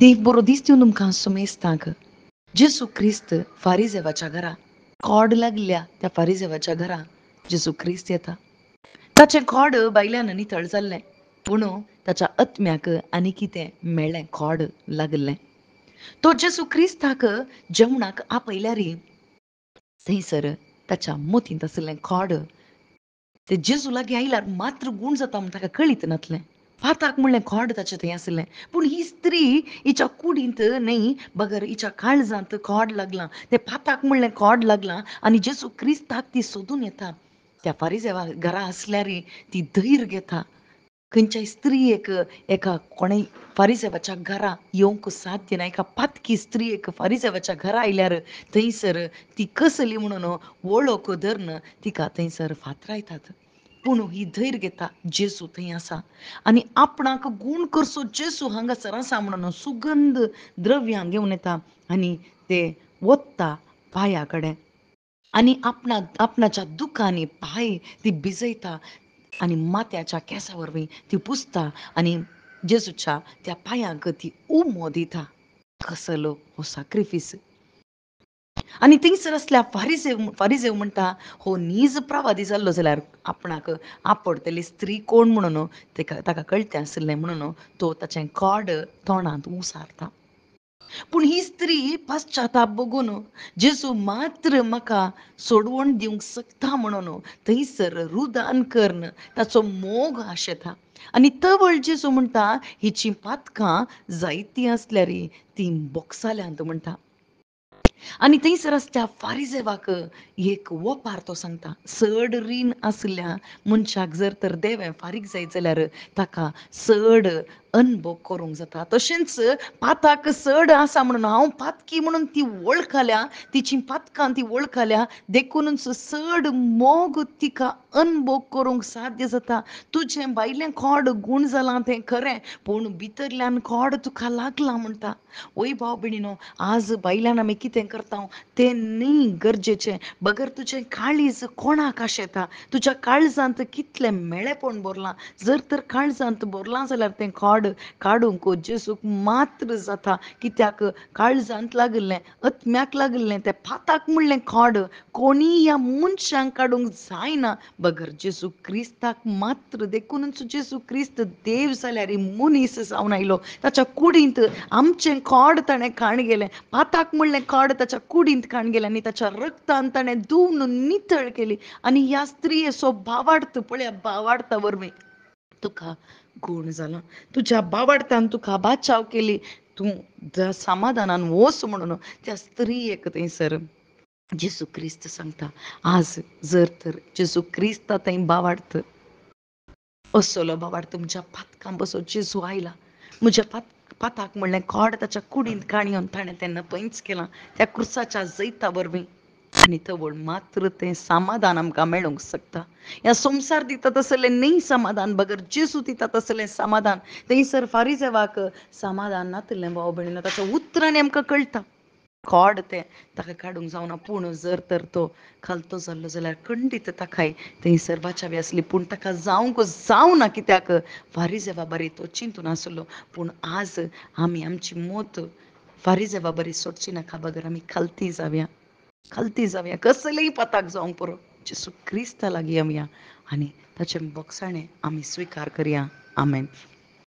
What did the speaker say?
देव बरो दीस दिवन तुमकां सुमेस्ताक जेसू ख्रिस्त फारिजेवाच्या घरा कॉड लागल्या त्या फारिजेवाच्या घरा जेसू ख्रिस्त येता. ताचें खोड बायल्यान नितळ जाल्लें पूण ताच्या आत्म्याक आनी कितें मेळ्ळें खोड लागलें. तो जेसू क्रिस्ताक जेवणाक आपयल्यार थंयसर ताच्या मोतींत आसलें खोड ते जेजू लागीं आयल्यार मात्र गूण जाता म्हण ताका कळीत नासलें. फाताक म्हणलें खोड ताचें थंय आसलें पूण ही स्त्री हिच्या कुडींत न्हय बगर हिच्या काळजांत खोड लागलां. ते फाताक म्हणलें खोड लागलां आनी जेसू क्रिस्ताक ती सोदून येता. त्या फारिजेवा घरा आसल्यार ती धैर्य घेता. खंयच्याय स्त्रियेक एका कोणेय फारिजेवाच्या घरा येवंक साध्य ना. एका पातकी स्त्रियेक फारिजेवाच्या घरा आयल्यार थंयसर ती कसली म्हणून वळख धरन तिका थंयसर फातरायतात. पूण ही धैर्य घेता जेजू थंय आसा आनी आपणाक गूण करचो जेजू हांगासर आसा म्हणून सुगंध द्रव्यां घेवन येता आनी ते ओतता पांया कडेन आनी आपणाच्या दुखांनी पांय ती भिजयता आनी माथ्याच्या केंसा वरवीं ती पुसता आनी जेजूच्या त्या पांयांक ती उमो दिता. कसलो हो सॅक्रिफीस. आनी थंयसर आसल्या फारिजेव म्हणटा हो नीज प्रवादी जाल्लो जाल्यार आपणाक आपडटली स्त्री कोण म्हणून ताका कळटें आसलें म्हणून तो ताचें खोड तोंडांत उसारता. पूण ही स्त्री पाश्चाताप बघून जेजू मात्र म्हाका सोडवण दिवंक शकता म्हणून थंयसर रुदान करन ताचो मोग आशेता. आनी तवळ जेजू म्हणटा हिचीं पातकां जायतीं आसल्यार ती बोगसाल्यांत म्हणटा. आनी थंयसर आसल्या फारिजेवाक एक वपार तो सांगता. चड रीण आसल्या मनशाक जर तर देवें फारीक जायत जाल्यार ताका चड अनभव करूंक जाता. तशेंच पाताक चड आसा म्हणून हांव पातकी म्हणून ती वळखल्या तिचीं पातकां ती वळखल्या देखूनच चड मोग तिका अनभव करूंक साध्य जाता. तुजें भायलें खोड गूण जालां तें खरें पूण भितरल्यान खोड तुका लागलां म्हणटा. वय भाव भयणीनो, आज भायल्यान आमी कितें करता तें न्ही गरजेचें बगर तुजें काळीज कोणाक आशेता. तुज्या काळजांत कितलें मेळेपण भरलां. जर तर काळजांत भरलां जाल्यार तें खोड काडूंक जेजूक मात्र जाता. कित्याक काळजांत लागल्लें आत्म्याक लागल्लें तें फाताक म्हणलें खोड कोणीय ह्या मनशांक काडूंक जायना बगर जेजू क्रिस्ताक मात्र. देखूनच जेजू क्रिस्त देव जाल्यार मनीस जावन आयलो. ताच्या कुडींत आमचें खोड ताणें खाण गेलें. पाताक म्हणलें खोड ताच्या कुडींत खाण गेलें आनी ताच्या रगतान ताणें धुवन नितळ केली. आनी ह्या स्त्रियेचो भावार्थ पळया, भावार्था वरवीं तुका गूण जालां. तुज्या भावार्थान तुका बाचाव केली. तूं समाधानान वच म्हणून त्या स्त्रियेक थंयसर जेजू क्रिस्त सांगता. आज जर तर जेजू क्रिस्ता थंय भावार्थ असलो भावार्थ तुमच्या पातकां बसो जेजू आयला. म्हज्या पाताक म्हणलें खोड ताच्या कुडींत काणयोन ताणें तेन्ना पयस केलां त्या क्रुसाच्या जैता वरवीं आनी थवळ मात्र तें समाधान आमकां मेळूंक शकता. ह्या संवसार दिता तसलें न्ही समाधान बगर जेजू दिता तसलें समाधान. थंयसर फारिजेवाक समाधान नासलें भाव भयणीनो. ताच्या उतरांनी आमकां कळटा खोड तें ताका काडूंक जावना. पूण जर तर तो खालतो जाल्लो जाल्यार खंडीत ताकाय थंयसर बाचावी आसली पूण ताका जावंक जावना. कित्याक फारिजेवा बरी तो चिंतून आसलो. पूण आज आमी आमची मोत फारिजेवा बरी सोडची नाका बगर आमी खालती जावया कसलेय पाताक जावंक पुरो जेजू क्रिस्ता लागीं आमी या आनी ताचें बोगसाणें आमी स्विकार करया. आमेन.